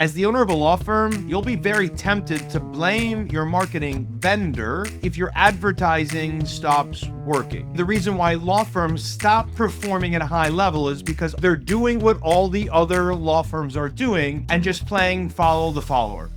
As the owner of a law firm, you'll be very tempted to blame your marketing vendor if your advertising stops working. The reason why law firms stop performing at a high level is because they're doing what all the other law firms are doing and just playing follow the follower.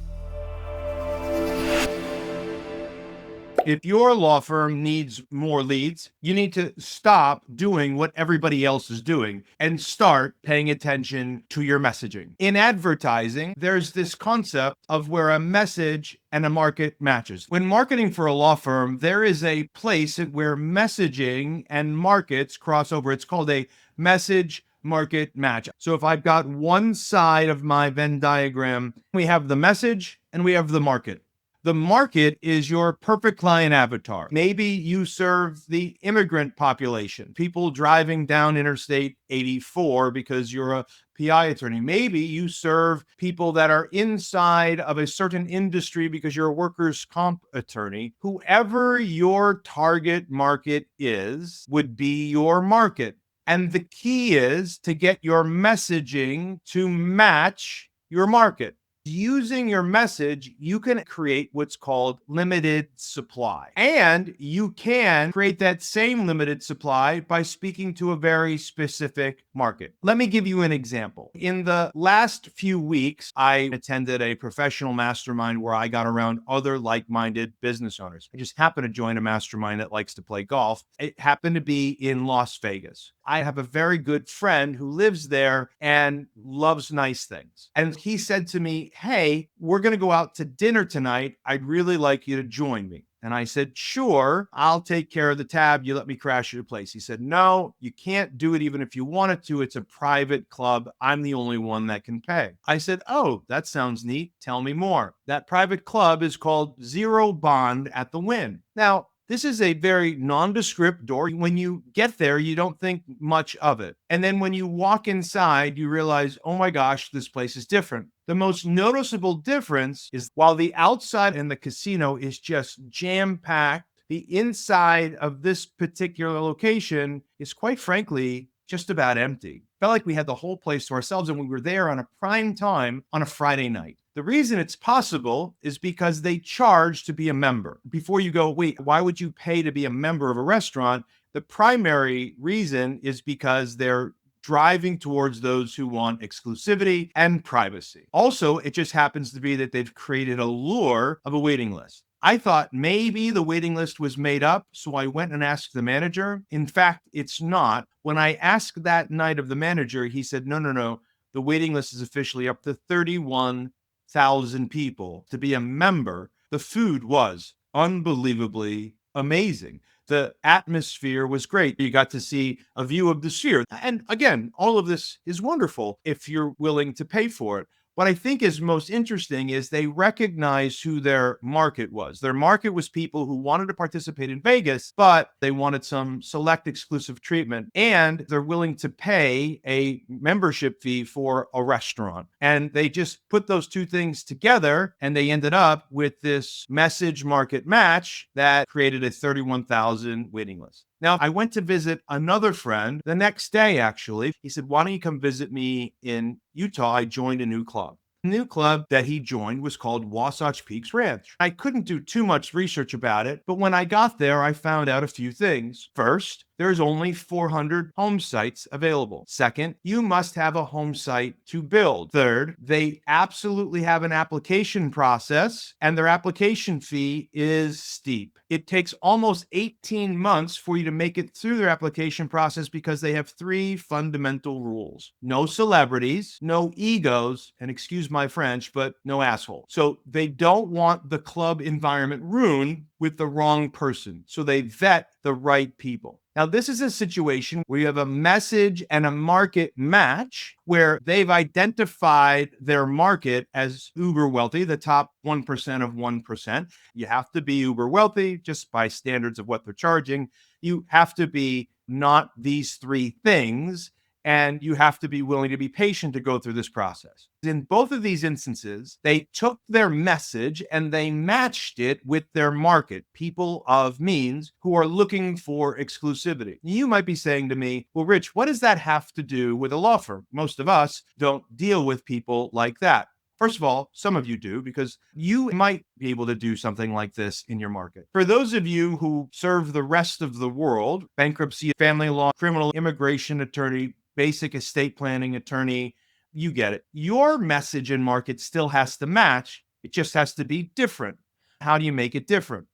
If your law firm needs more leads, you need to stop doing what everybody else is doing and start paying attention to your messaging. In advertising, there's this concept of where a message and a market matches. When marketing for a law firm, there is a place where messaging and markets cross over. It's called a message market match. So if I've got one side of my Venn diagram, we have the message and we have the market. The market is your perfect client avatar. Maybe you serve the immigrant population, people driving down Interstate 84 because you're a PI attorney. Maybe you serve people that are inside of a certain industry because you're a workers' comp attorney. Whoever your target market is would be your market. And the key is to get your messaging to match your market. Using your message, you can create what's called limited supply. And you can create that same limited supply by speaking to a very specific market. Let me give you an example. In the last few weeks, I attended a professional mastermind where I got around other like-minded business owners. I just happened to join a mastermind that likes to play golf. It happened to be in Las Vegas. I have a very good friend who lives there and loves nice things. And he said to me, "Hey, we're going to go out to dinner tonight. I'd really like you to join me." And I said, "Sure, I'll take care of the tab. You let me crash your place." He said, "No, you can't do it even if you wanted to. It's a private club. I'm the only one that can pay." I said, "Oh, that sounds neat. Tell me more." That private club is called Zero Bond at the Wynn. Now, this is a very nondescript door. When you get there, you don't think much of it. And then when you walk inside, you realize, oh my gosh, this place is different. The most noticeable difference is while the outside in the casino is just jam-packed, the inside of this particular location is quite frankly just about empty. Felt like we had the whole place to ourselves and we were there on a prime time on a Friday night. The reason it's possible is because they charge to be a member. Before you go, wait, why would you pay to be a member of a restaurant? The primary reason is because they're driving towards those who want exclusivity and privacy. Also, it just happens to be that they've created a lure of a waiting list. I thought maybe the waiting list was made up, so I went and asked the manager. In fact, it's not. When I asked that night of the manager, he said, no. The waiting list is officially up to 31,000 people to be a member. The food was unbelievably amazing. The atmosphere was great. You got to see a view of the sphere. And again, all of this is wonderful if you're willing to pay for it. What I think is most interesting is they recognized who their market was. Their market was people who wanted to participate in Vegas, but they wanted some select exclusive treatment, and they're willing to pay a membership fee for a restaurant. And they just put those two things together, and they ended up with this message market match that created a 31,000 waiting list. Now, I went to visit another friend the next day, actually. He said, "Why don't you come visit me in Utah?" I joined a new club. The new club that he joined was called Wasatch Peaks Ranch. I couldn't do too much research about it, but when I got there, I found out a few things. First, there's only 400 home sites available. Second, you must have a home site to build. Third, they absolutely have an application process, and their application fee is steep. It takes almost 18 months for you to make it through their application process because they have three fundamental rules: no celebrities, no egos, and excuse my French, but no asshole. So they don't want the club environment ruined with the wrong person. So they vet the right people. Now, this is a situation where you have a message and a market match where they've identified their market as uber wealthy, the top 1% of 1%. You have to be uber wealthy just by standards of what they're charging. You have to be not these three things, and you have to be willing to be patient to go through this process. In both of these instances, they took their message and they matched it with their market, people of means who are looking for exclusivity. You might be saying to me, well, Rich, what does that have to do with a law firm? Most of us don't deal with people like that. First of all, some of you do because you might be able to do something like this in your market. For those of you who serve the rest of the world, bankruptcy, family law, criminal, immigration attorney, basic estate planning attorney, you get it. Your message and market still has to match. It just has to be different. How do you make it different?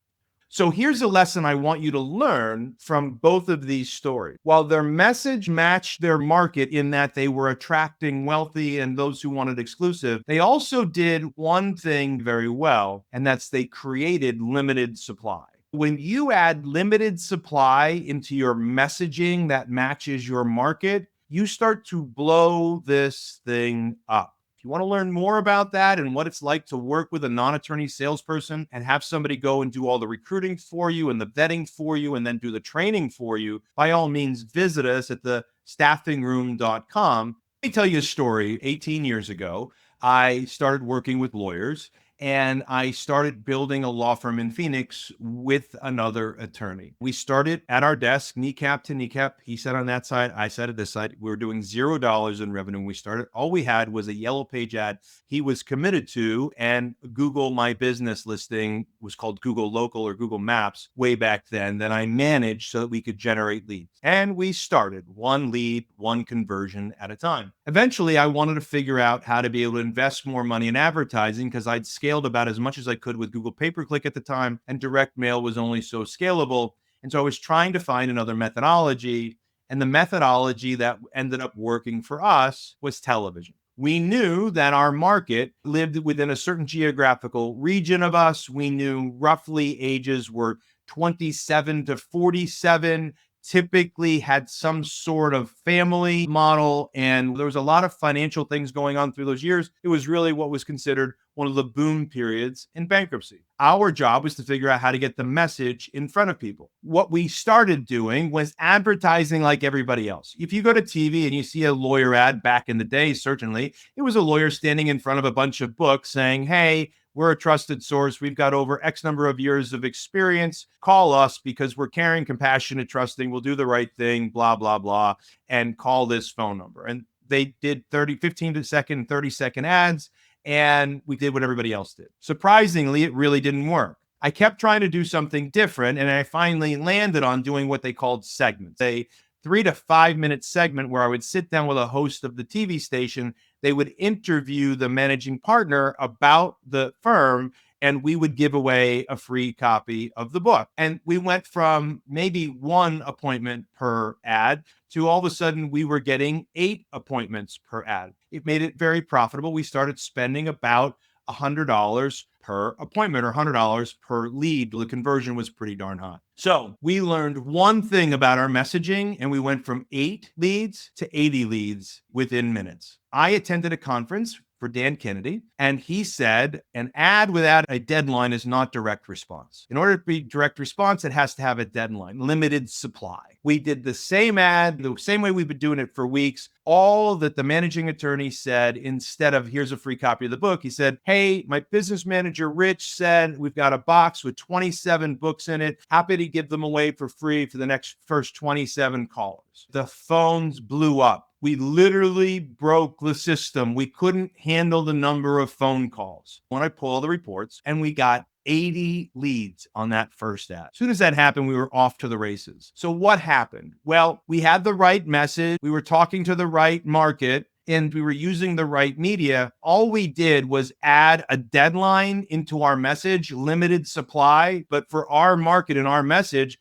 So here's a lesson I want you to learn from both of these stories. While their message matched their market in that they were attracting wealthy and those who wanted exclusive, they also did one thing very well, and that's they created limited supply. When you add limited supply into your messaging that matches your market, you start to blow this thing up. If you want to learn more about that and what it's like to work with a non-attorney salesperson and have somebody go and do all the recruiting for you and the vetting for you and then do the training for you, by all means, visit us at the staffingroom.com. Let me tell you a story. 18 years ago, I started working with lawyers and I started building a law firm in Phoenix with another attorney. We started at our desk, kneecap to kneecap. He sat on that side, I sat at this side. We were doing $0 in revenue when we started. All we had was a yellow page ad he was committed to, and Google My Business listing was called Google Local or Google Maps way back then that I managed so that we could generate leads. And we started one lead, one conversion at a time. Eventually, I wanted to figure out how to be able to invest more money in advertising because I'd scaled about as much as I could with Google pay-per-click at the time, and direct mail was only so scalable. And so I was trying to find another methodology. And the methodology that ended up working for us was television. We knew that our market lived within a certain geographical region of us. We knew roughly ages were 27 to 47, typically had some sort of family model, and there was a lot of financial things going on through those years. It was really what was considered one of the boom periods in bankruptcy. Our job was to figure out how to get the message in front of people. What we started doing was advertising like everybody else. If you go to TV and you see a lawyer ad back in the day, certainly, it was a lawyer standing in front of a bunch of books saying, hey, we're a trusted source. We've got over X number of years of experience. Call us because we're caring, compassionate, trusting. We'll do the right thing, blah, blah, blah, and call this phone number. And they did 15-second, 30-second ads, and we did what everybody else did. Surprisingly, it really didn't work. I kept trying to do something different, and I finally landed on doing what they called segments, a 3 to 5 minute segment where I would sit down with a host of the TV station. They would interview the managing partner about the firm, and we would give away a free copy of the book. And we went from maybe one appointment per ad to all of a sudden we were getting 8 appointments per ad. It made it very profitable. We started spending about $100 per appointment or $100 per lead. The conversion was pretty darn high. So we learned one thing about our messaging, and we went from 8 leads to 80 leads within minutes. I attended a conference for Dan Kennedy, and he said an ad without a deadline is not direct response. In order to be direct response, it has to have a deadline, limited supply. We did the same ad, the same way we've been doing it for weeks. All that the managing attorney said, instead of here's a free copy of the book, he said, hey, my business manager, Rich, said we've got a box with 27 books in it. Happy to give them away for free for the first 27 callers. The phones blew up. We literally broke the system. We couldn't handle the number of phone calls. When I pull the reports, and we got 80 leads on that first ad. As soon as that happened, we were off to the races. So what happened? Well, we had the right message. We were talking to the right market, and we were using the right media. All we did was add a deadline into our message, limited supply. But for our market and our message,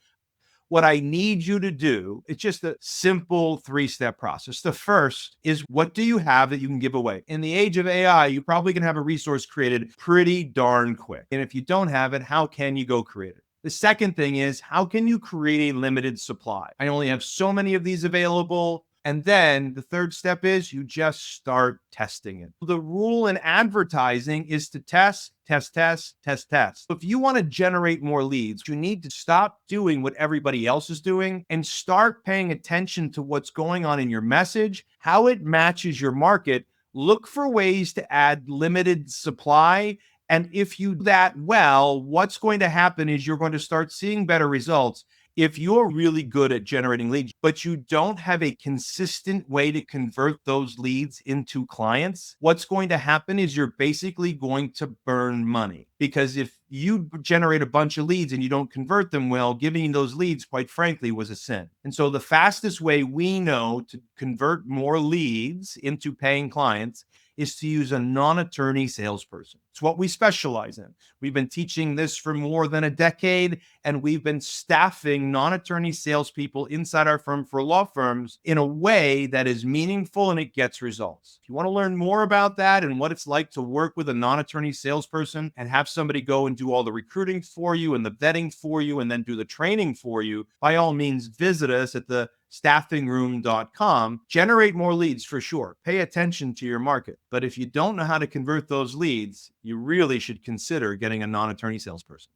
what I need you to do, it's just a simple 3-step process. The first is, what do you have that you can give away? In the age of AI, you probably can have a resource created pretty darn quick. And if you don't have it, how can you go create it? The second thing is, how can you create a limited supply? I only have so many of these available. And then the third step is you just start testing it. The rule in advertising is to test, test, test, test, test. If you want to generate more leads, you need to stop doing what everybody else is doing and start paying attention to what's going on in your message, how it matches your market. Look for ways to add limited supply. And if you do that well, what's going to happen is you're going to start seeing better results. If you're really good at generating leads, but you don't have a consistent way to convert those leads into clients, what's going to happen is you're basically going to burn money. Because if you generate a bunch of leads and you don't convert them well, giving those leads, quite frankly, was a sin. And so the fastest way we know to convert more leads into paying clients is to use a non-attorney salesperson. It's what we specialize in. We've been teaching this for more than a decade, and we've been staffing non-attorney salespeople inside our firm for law firms in a way that is meaningful and it gets results. If you want to learn more about that and what it's like to work with a non-attorney salesperson and have somebody go and do all the recruiting for you and the vetting for you and then do the training for you, by all means, visit us at the staffingroom.com. Generate more leads for sure. Pay attention to your market. But if you don't know how to convert those leads, you really should consider getting a non-attorney salesperson.